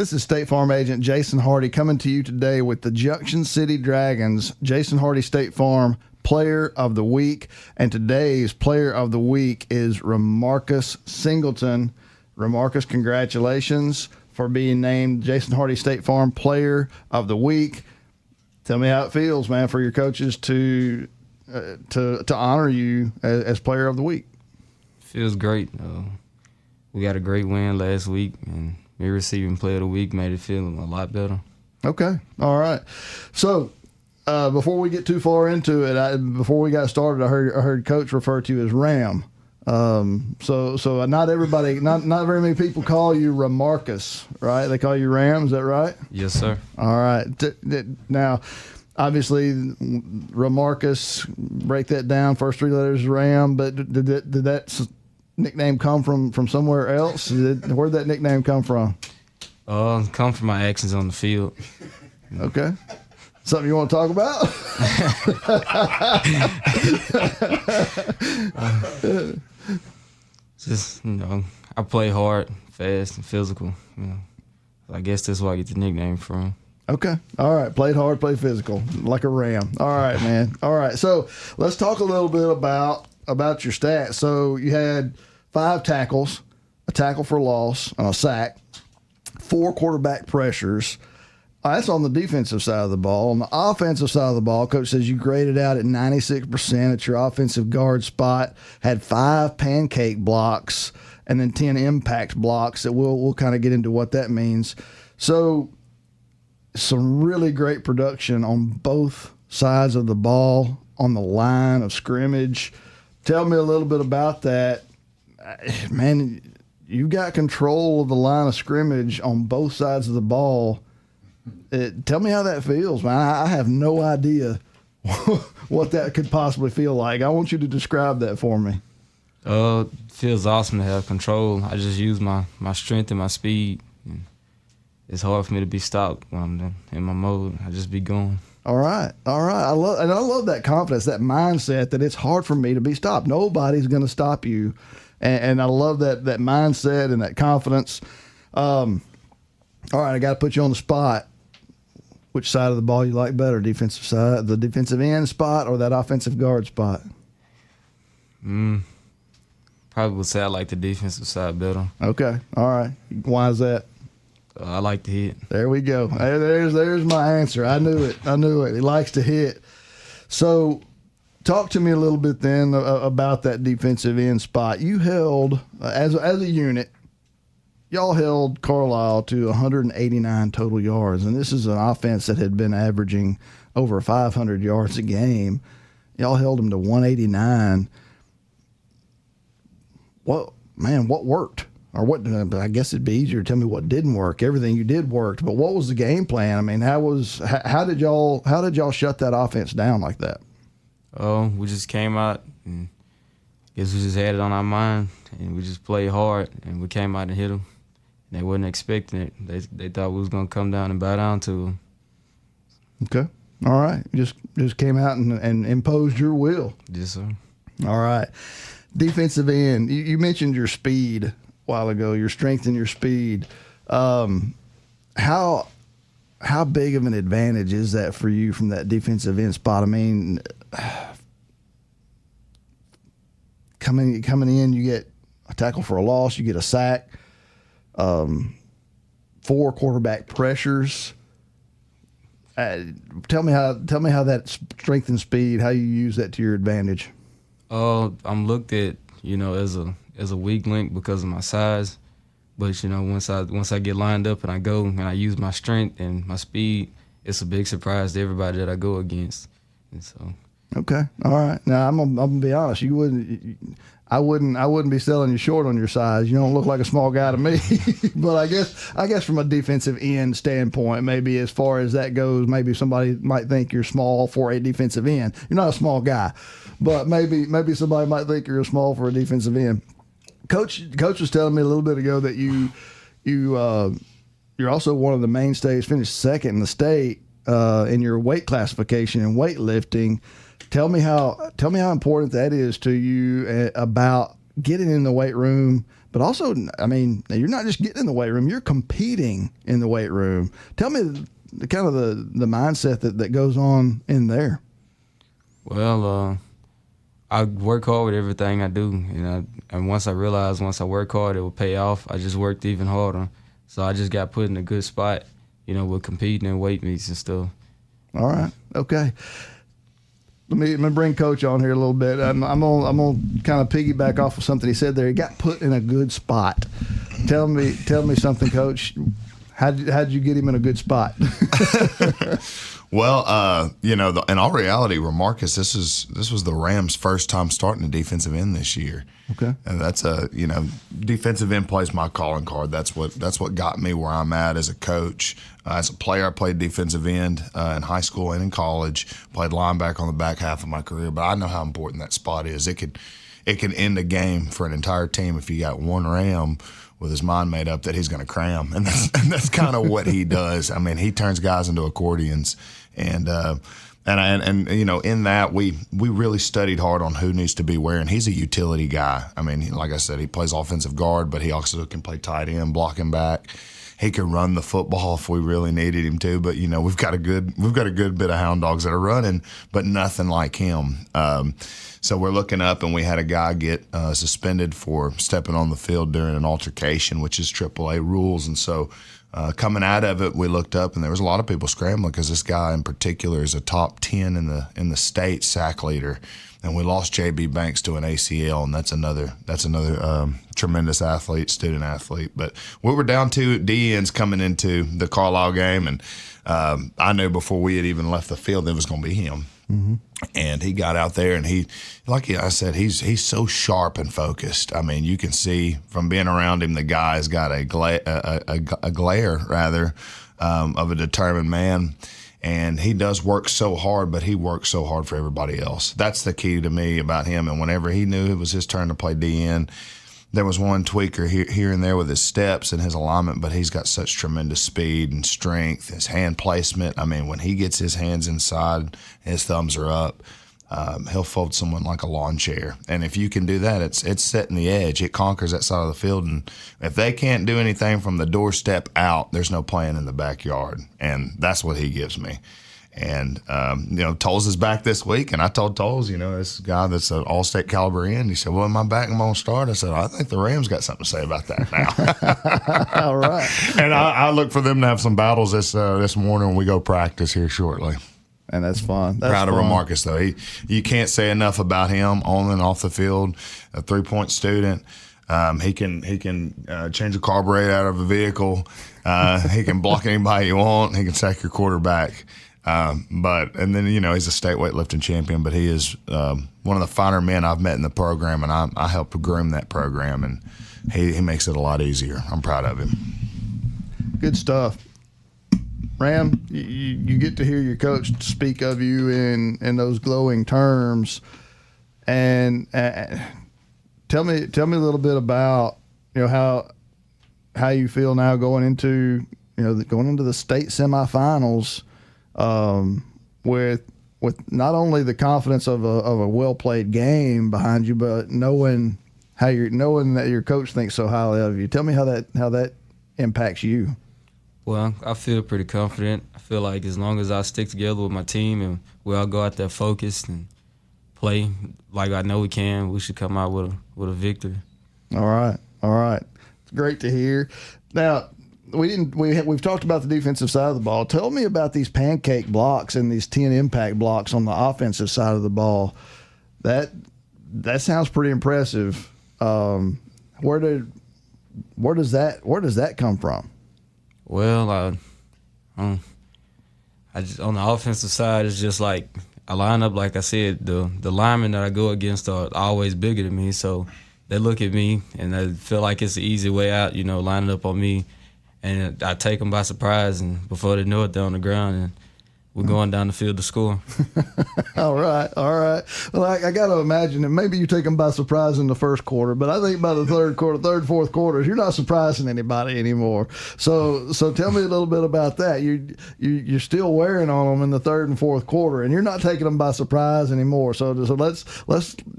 This is State Farm agent Jason Hardy coming to you today with the Junction City Dragons. Jason Hardy, State Farm Player of the Week. And today's Player of the Week is Ramarcus Singleton. Ramarcus, congratulations for being named Jason Hardy State Farm Player of the Week. Tell me how it feels, man, for your coaches to honor you as Player of the Week. Feels great. We got a great win last week, and me receiving Player of the Week made it feel a lot better. Okay. All right. So before we get too far into it, before we got started, I heard Coach refer to you as Ram. So not everybody, not very many people call you Ramarcus, right? They call you Ram. Is that right? Yes, sir. All right. Now, obviously, Ramarcus, break that down. First three letters is Ram, but did that nickname come from somewhere else? Where'd that nickname come from? Come from my actions on the field. Okay. Something you want to talk about? Just, I play hard, fast, and physical. I guess that's where I get the nickname from. Okay. All right. Played hard, played physical, like a Ram. All right, man. All right. So let's talk a little bit about your stats. So you had 5 tackles, a tackle for loss, and a sack, 4 quarterback pressures. That's on the defensive side of the ball. On the offensive side of the ball, Coach says you graded out at 96% at your offensive guard spot, had 5 pancake blocks, and then 10 impact blocks that we'll kind of get into what that means. So some really great production on both sides of the ball on the line of scrimmage. Tell me a little bit about that. Man, you got control of the line of scrimmage on both sides of the ball. Tell me how that feels, man. I have no idea what that could possibly feel like. I want you to describe that for me. It feels awesome to have control. I just use my strength and my speed. It's hard for me to be stopped when I'm in my mode. I just be going. All right. I love that confidence, that mindset that it's hard for me to be stopped. Nobody's going to stop you, and I love that mindset and that confidence. All right, I got to put you on the spot. Which side of the ball you like better, defensive side, the defensive end spot, or that offensive guard spot? Probably would say I like the defensive side better. Okay. All right. Why is that? I like to hit. There we go. There's my answer. I knew it. He likes to hit. So talk to me a little bit then about that defensive end spot. You held, as a unit, y'all held Carlisle to 189 total yards, and this is an offense that had been averaging over 500 yards a game. Y'all held them to 189. What worked? Or what? I guess it'd be easier to tell me what didn't work. Everything you did worked, but what was the game plan? I mean, how did y'all shut that offense down like that? We just came out, and I guess we just had it on our mind, and we just played hard, and we came out and hit them. They wasn't expecting it. They thought we was gonna come down and bow down to them. Okay, all right. Just came out and imposed your will. Yes, sir. All right. Defensive end. You mentioned your speed a while ago. Your strength and your speed. How big of an advantage is that for you from that defensive end spot? I mean, coming in, you get a tackle for a loss, you get a sack. 4 quarterback pressures. Tell me how that strength and speed, how you use that to your advantage. I'm looked at, as a weak link because of my size, but once I get lined up and I go and I use my strength and my speed, it's a big surprise to everybody that I go against. And so. Okay, all right. Now I'm gonna be honest. I wouldn't be selling you short on your size. You don't look like a small guy to me. But I guess from a defensive end standpoint, maybe as far as that goes, maybe somebody might think you're small for a defensive end. You're not a small guy, but maybe somebody might think you're small for a defensive end. Coach was telling me a little bit ago that you're also one of the mainstays, finished second in the state in your weight classification in weightlifting. Tell me how important that is to you about getting in the weight room, but also, I mean, you're not just getting in the weight room; you're competing in the weight room. Tell me the kind of the mindset that goes on in there. Well, I work hard with everything I do, and once I realized once I work hard, it will pay off. I just worked even harder, so I just got put in a good spot, with competing in weight meets and stuff. All right, okay. Let me bring Coach on here a little bit. I'm gonna kind of piggyback off of something he said there. He got put in a good spot. Tell me something, Coach. How did you get him in a good spot? Well, in all reality, Ramarcus, this was the Rams' first time starting a defensive end this year. Okay, and that's defensive end plays my calling card. That's what got me where I'm at as a coach. As a player, I played defensive end in high school and in college. Played linebacker on the back half of my career, but I know how important that spot is. It can end a game for an entire team if you got one Ram with his mind made up that he's going to cram, and that's kind of what he does. I mean, he turns guys into accordions, and in that we really studied hard on who needs to be where, and he's a utility guy. I mean, like I said, he plays offensive guard, but he also can play tight end, blocking back. He could run the football if we really needed him to, but we've got a good bit of hound dogs that are running, but nothing like him. So we're looking up, and we had a guy get suspended for stepping on the field during an altercation, which is AAA rules. And so coming out of it, we looked up, and there was a lot of people scrambling because this guy in particular is a top 10 in the state sack leader. And we lost J.B. Banks to an ACL, and that's another tremendous athlete, student athlete. But we were down 2 DNs coming into the Carlisle game, and I knew before we had even left the field it was going to be him. Mm-hmm. And he got out there, and he, like I said, he's so sharp and focused. I mean, you can see from being around him, the guy's got a glare rather of a determined man. And he does work so hard, but he works so hard for everybody else. That's the key to me about him. And whenever he knew it was his turn to play DN, there was one tweaker here and there with his steps and his alignment, but he's got such tremendous speed and strength, his hand placement. I mean, when he gets his hands inside, his thumbs are up, he'll fold someone like a lawn chair. And if you can do that, it's setting the edge. It conquers that side of the field. And if they can't do anything from the doorstep out, there's no playing in the backyard. And that's what he gives me. And, Tolles is back this week. And I told Tolles, this guy that's an all-state caliber end, he said, well, am I back? I'm going to start. I said, I think the Rams got something to say about that now. All right. And I look for them to have some battles this morning when we go practice here shortly. And that's fun. Proud of Ramarcus, though. You can't say enough about him on and off the field. A 3-point student. He can change a carburetor out of a vehicle. He can block anybody you want. He can sack your quarterback. And then he's a state weightlifting champion. But he is one of the finer men I've met in the program, and I helped groom that program, and he makes it a lot easier. I'm proud of him. Good stuff. Ram, you get to hear your coach speak of you in those glowing terms, and tell me a little bit about how you feel now going into the state semifinals, with not only the confidence of a well played game behind you, but knowing that your coach thinks so highly of you. Tell me how that impacts you. Well, I feel pretty confident. I feel like as long as I stick together with my team and we all go out there focused and play like I know we can, we should come out with a victory. All right. It's great to hear. Now, we've talked about the defensive side of the ball. Tell me about these pancake blocks and these 10 impact blocks on the offensive side of the ball. That sounds pretty impressive. Where does that come from? Well, I just on the offensive side, it's just like I line up. Like I said, the linemen that I go against are always bigger than me, so they look at me and they feel like it's the easy way out, lining up on me, and I take them by surprise, and before they know it, they're on the ground, and we're going down the field to score. All right. Well, I got to imagine that maybe you take them by surprise in the first quarter, but I think by the fourth quarters, you're not surprising anybody anymore. So tell me a little bit about that. You're still wearing on them in the third and fourth quarter, and you're not taking them by surprise anymore. So let's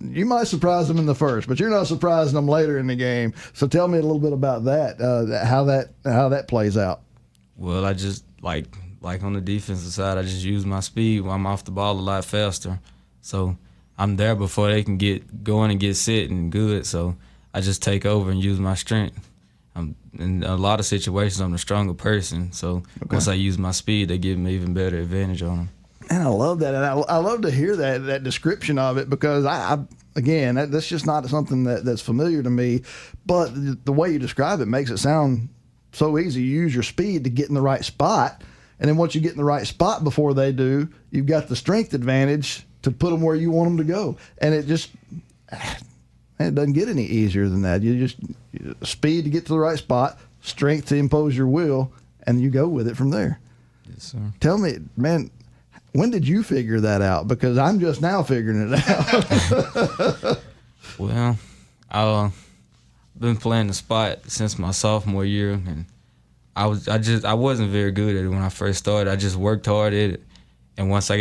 you might surprise them in the first, but you're not surprising them later in the game. So tell me a little bit about that, how that plays out. Well, I just like on the defensive side, I just use my speed while I'm off the ball a lot faster. So I'm there before they can get going and get set and good. So I just take over and use my strength. In a lot of situations, I'm the stronger person. So once I use my speed, they give me even better advantage on them. And I love that. And I love to hear that description of it, because again, that's just not something that's familiar to me. But the way you describe it makes it sound so easy. You use your speed to get in the right spot. And then once you get in the right spot before they do, you've got the strength advantage to put them where you want them to go. And it doesn't get any easier than that. You just speed to get to the right spot, strength to impose your will, and you go with it from there. Yes, sir. Tell me, man, when did you figure that out? Because I'm just now figuring it out. Well, I've been playing the spot since my sophomore year, and I wasn't very good at it when I first started. I just worked hard at it, and once I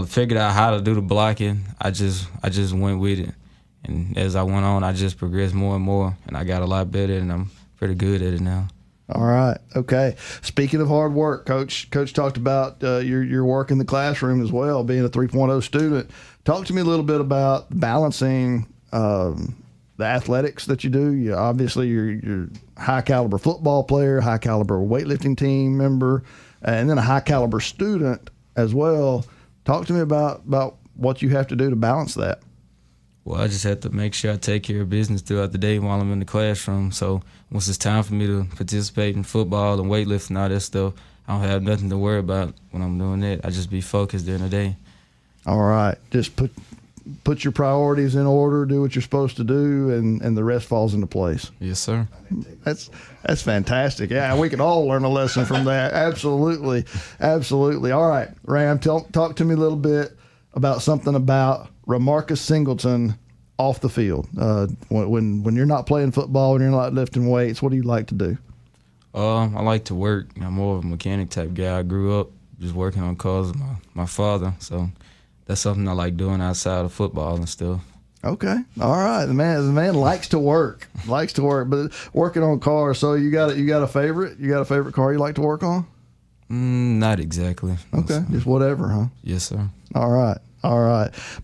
figured out how to do the blocking, I just went with it. And as I went on, I just progressed more and more, and I got a lot better, and I'm pretty good at it now. All right. Okay. Speaking of hard work, Coach talked about your work in the classroom as well, being a 3.0 student. Talk to me a little bit about balancing the athletics that you do. Obviously, you're a high-caliber football player, high-caliber weightlifting team member, and then a high-caliber student as well. Talk to me about what you have to do to balance that. Well, I just have to make sure I take care of business throughout the day while I'm in the classroom. So once it's time for me to participate in football and weightlifting and all that stuff, I don't have nothing to worry about when I'm doing that. I just be focused during the day. All right. Just put your priorities in order, do what you're supposed to do, and the rest falls into place. Yes, sir. That's fantastic. Yeah, we could all learn a lesson from that. Absolutely. All right, Ram, talk to me a little bit about something about Ramarcus Singleton off the field. When you're not playing football, when you're not lifting weights, what do you like to do? I like to work. I'm more of a mechanic type guy. I grew up just working on cars with my father, so that's something I like doing outside of football and stuff. Okay. All right. The man likes to work. But working on cars. So you got a favorite? You got a favorite car you like to work on? Not exactly. Okay. Just whatever, huh? Yes, sir. All right.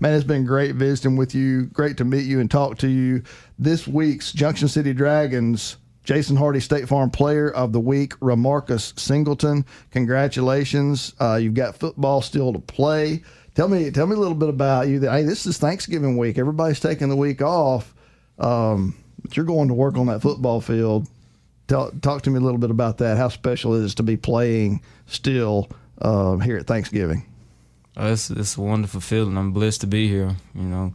Man, it's been great visiting with you. Great to meet you and talk to you. This week's Junction City Dragons Jason Hardy State Farm Player of the Week, Ramarcus Singleton. Congratulations. You've got football still to play. Tell me a little bit about you. Hey, this is Thanksgiving week. Everybody's taking the week off, but you're going to work on that football field. Talk to me a little bit about that. How special it is to be playing still here at Thanksgiving. It's a wonderful feeling. I'm blessed to be here. You know,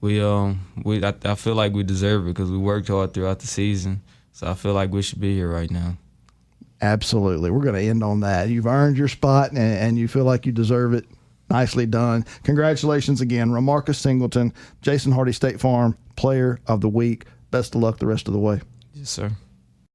I feel like we deserve it because we worked hard throughout the season. So I feel like we should be here right now. Absolutely. We're going to end on that. You've earned your spot, and you feel like you deserve it. Nicely done. Congratulations again, Ramarcus Singleton, Jason Hardy State Farm Player of the Week. Best of luck the rest of the way. Yes, sir.